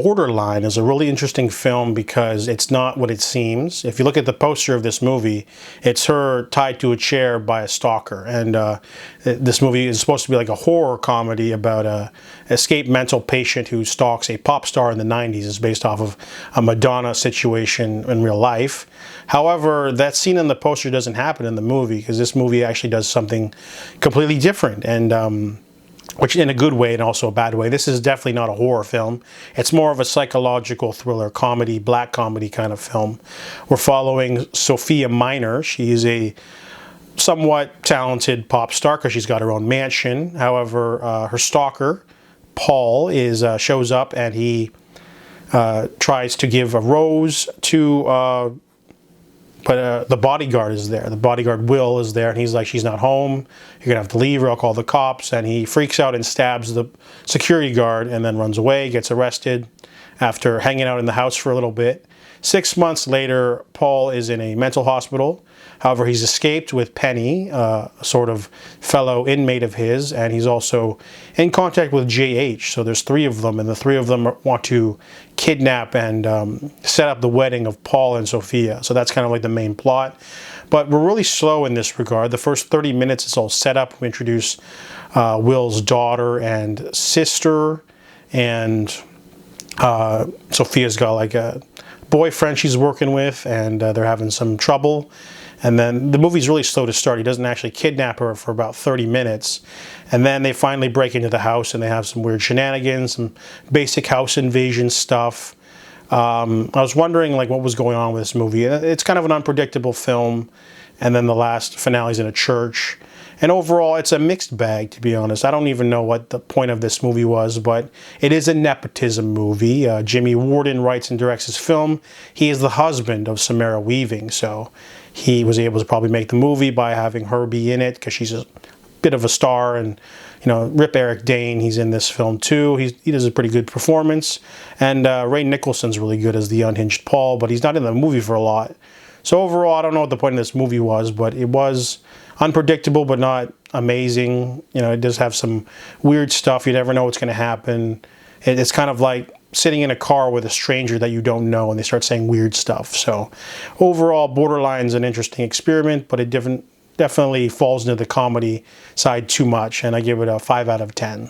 Borderline is a really interesting film because it's not what it seems. If you look at the poster of this movie, it's her tied to a chair by a stalker. And this movie is supposed to be like a horror comedy about a escaped mental patient who stalks a pop star in the 90s. It's based off of a Madonna situation in real life. However, that scene in the poster doesn't happen in the movie because this movie actually does something completely different. And which in a good way and also a bad way. This is definitely not a horror film. It's more of a psychological thriller, comedy, black comedy kind of film. We're following Sofia Minor. She is a somewhat talented pop star because she's got her own mansion. However, her stalker, Paul, shows up and he tries to give a rose to but the bodyguard is there. The bodyguard, Will, is there, and he's like, she's not home. You're going to have to leave or I'll call the cops. And he freaks out and stabs the security guard and then runs away, gets arrested after hanging out in the house for a little bit. 6 months later, Paul is in a mental hospital. However, he's escaped with Penny, a sort of fellow inmate of his, and he's also in contact with JH. So there's three of them, and the three of them want to kidnap and set up the wedding of Paul and Sofia. So that's kind of like the main plot. But we're really slow in this regard. The first 30 minutes, it's all set up. We introduce Will's daughter and sister, and Sofia's got like a boyfriend she's working with, and they're having some trouble. And then the movie's really slow to start. He doesn't actually kidnap her for about 30 minutes. And then they finally break into the house and they have some weird shenanigans, some basic house invasion stuff. I was wondering like what was going on with this movie. It's kind of an unpredictable film. And then the last finale's in a church. And overall, it's a mixed bag, to be honest. I don't even know what the point of this movie was, but it is a nepotism movie. Jimmy Warden writes and directs his film. He is the husband of Samara Weaving, so he was able to probably make the movie by having her be in it because she's a bit of a star. And, you know, Rip Eric Dane, he's in this film too. He does a pretty good performance. And Ray Nicholson's really good as the unhinged Paul, but he's not in the movie for a lot. So overall, I don't know what the point of this movie was, but it was unpredictable but not amazing. You know, it does have some weird stuff. You never know what's going to happen. It's kind of like sitting in a car with a stranger that you don't know and they start saying weird stuff. So overall, Borderline's an interesting experiment, but it definitely falls into the comedy side too much, and I give it a 5 out of 10.